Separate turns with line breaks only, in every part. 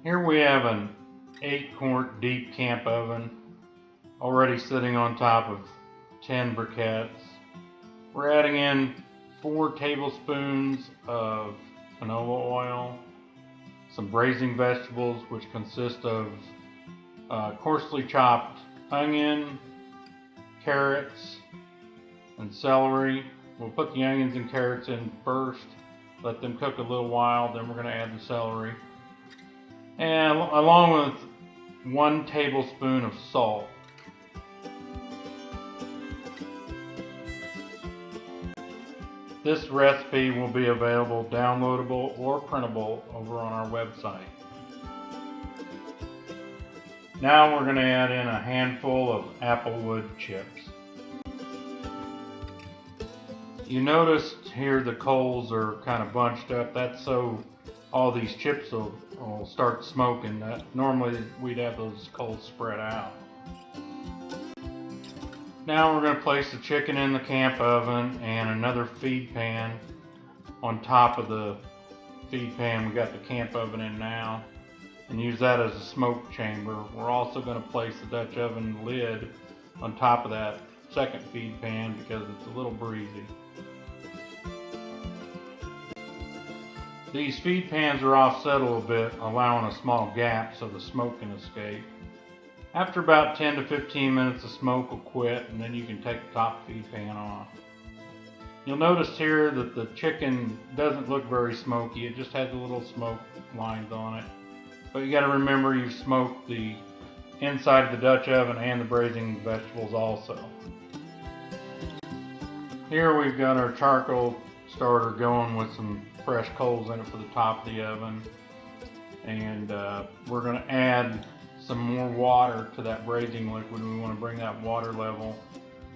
Here we have an 8-quart deep camp oven already sitting on top of 10 briquettes. We're adding in 4 tablespoons of canola oil, some braising vegetables, which consist of coarsely chopped onion, carrots, and celery. We'll put the onions and carrots in first, let them cook a little while, then we're going to add the celery. And along with 1 tablespoon of salt. This recipe will be available downloadable or printable over on our website. Now we're going to add in a handful of applewood chips. You notice here the coals are kind of bunched up. That's so all these chips will start smoking. Normally we'd have those coals spread out. Now we're going to place the chicken in the camp oven and another feed pan on top of the feed pan we got the camp oven in now, and use that as a smoke chamber. We're also going to place the Dutch oven lid on top of that second feed pan because it's a little breezy. These feed pans are offset a little bit, allowing a small gap so the smoke can escape. After about 10 to 15 minutes, the smoke will quit, and then you can take the top feed pan off. You'll notice here that the chicken doesn't look very smoky. It just has a little smoke lines on it. But you got to remember you've smoked the inside of the Dutch oven and the braising vegetables also. Here we've got our charcoal starter going with some fresh coals in it for the top of the oven, and we're going to add some more water to that braising liquid. We want to bring that water level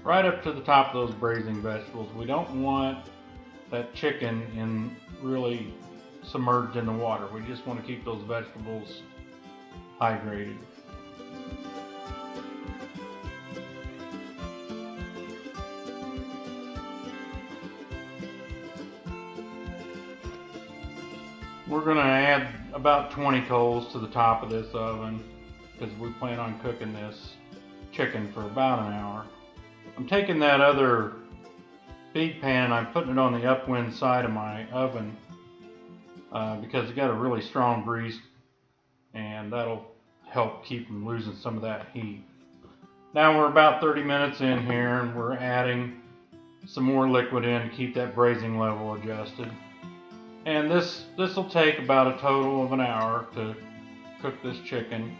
right up to the top of those braising vegetables. We don't want that chicken really submerged in the water. We just want to keep those vegetables hydrated. We're going to add about 20 coals to the top of this oven because we plan on cooking this chicken for about an hour. I'm taking that other feed pan and I'm putting it on the upwind side of my oven because it's got a really strong grease, and that'll help keep from losing some of that heat. Now we're about 30 minutes in here, and we're adding some more liquid in to keep that braising level adjusted. And this will take about a total of an hour to cook this chicken.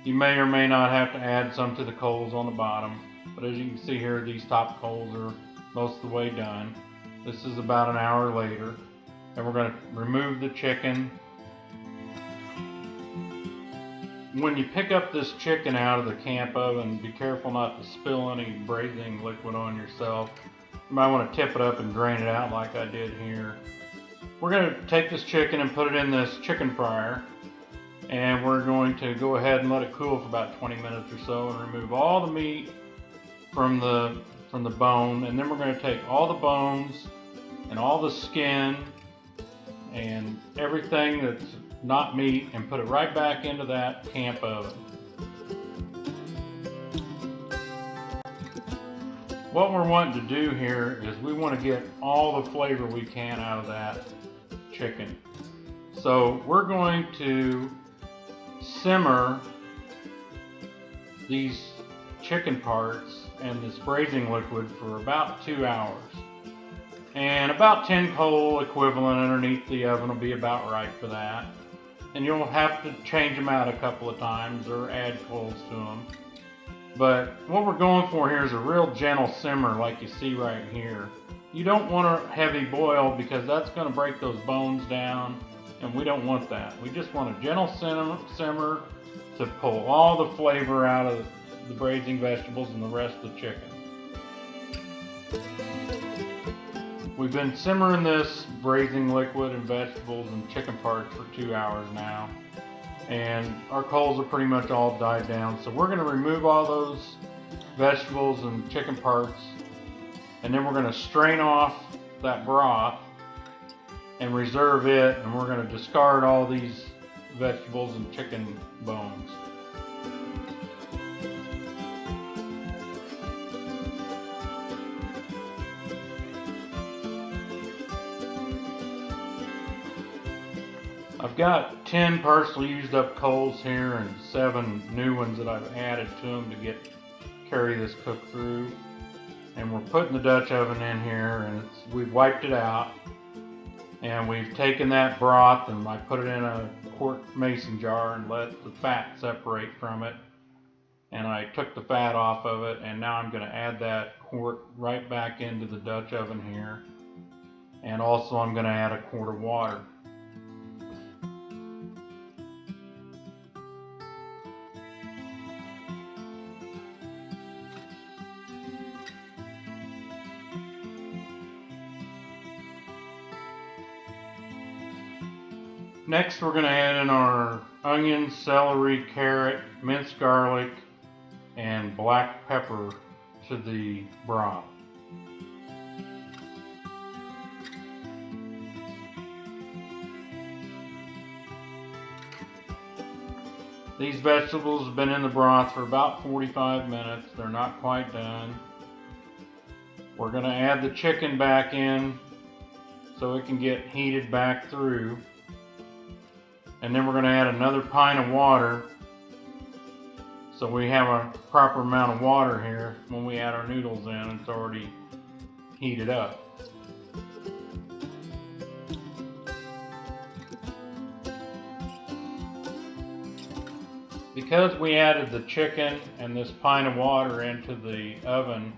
You may or may not have to add some to the coals on the bottom, but as you can see here, these top coals are most of the way done. This is about an hour later, and we're going to remove the chicken. When you pick up this chicken out of the camp oven, be careful not to spill any braising liquid on yourself. You might want to tip it up and drain it out like I did here. We're going to take this chicken and put it in this chicken fryer, and we're going to go ahead and let it cool for about 20 minutes or so and remove all the meat from the bone. And then we're going to take all the bones and all the skin and everything that's not meat and put it right back into that camp oven. What we're wanting to do here is we want to get all the flavor we can out of that chicken. So we're going to simmer these chicken parts and this braising liquid for about 2 hours. And about 10 coal equivalent underneath the oven will be about right for that. And you'll have to change them out a couple of times or add coals to them. But what we're going for here is a real gentle simmer like you see right here. You don't want a heavy boil because that's going to break those bones down, and we don't want that. We just want a gentle simmer to pull all the flavor out of the braising vegetables and the rest of the chicken. We've been simmering this braising liquid and vegetables and chicken parts for 2 hours now, and our coals are pretty much all died down. So we're going to remove all those vegetables and chicken parts, and then we're going to strain off that broth and reserve it, and we're going to discard all these vegetables and chicken bones. I've got 10 partially used up coals here and 7 new ones that I've added to them to carry this cook through. And we're putting the Dutch oven in here, and we've wiped it out, and we've taken that broth and I put it in a quart mason jar and let the fat separate from it. And I took the fat off of it, and now I'm going to add that quart right back into the Dutch oven here. And also I'm going to add a quart of water. Next, we're going to add in our onion, celery, carrot, minced garlic, and black pepper to the broth. These vegetables have been in the broth for about 45 minutes. They're not quite done. We're going to add the chicken back in so it can get heated back through. And then we're going to add another pint of water, so we have a proper amount of water here when we add our noodles in. It's already heated up. Because we added the chicken and this pint of water into the oven,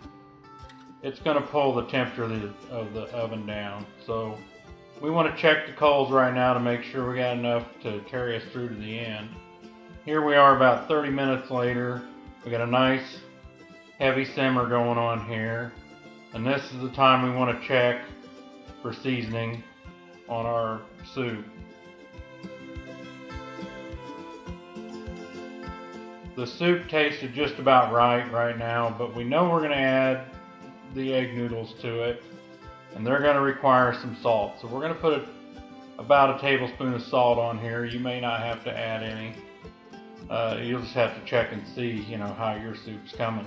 it's going to pull the temperature of the oven down. So we want to check the coals right now to make sure we got enough to carry us through to the end. Here we are about 30 minutes later. We got a nice heavy simmer going on here. And this is the time we want to check for seasoning on our soup. The soup tasted just about right now, but we know we're going to add the egg noodles to it, and they're going to require some salt. So we're going to put about a tablespoon of salt on here. You may not have to add any. You'll just have to check and see, how your soup's coming.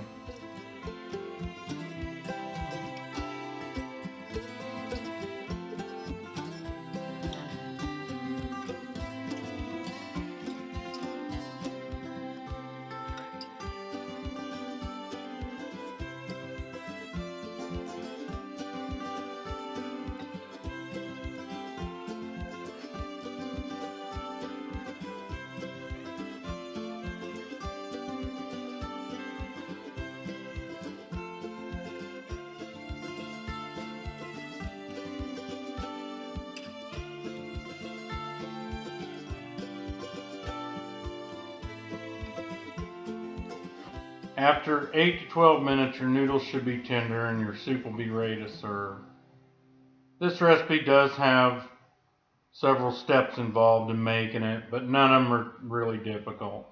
After 8 to 12 minutes, your noodles should be tender and your soup will be ready to serve. This recipe does have several steps involved in making it, but none of them are really difficult.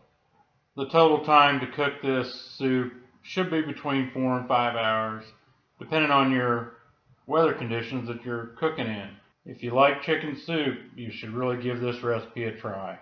The total time to cook this soup should be between 4 and 5 hours, depending on your weather conditions that you're cooking in. If you like chicken soup, you should really give this recipe a try.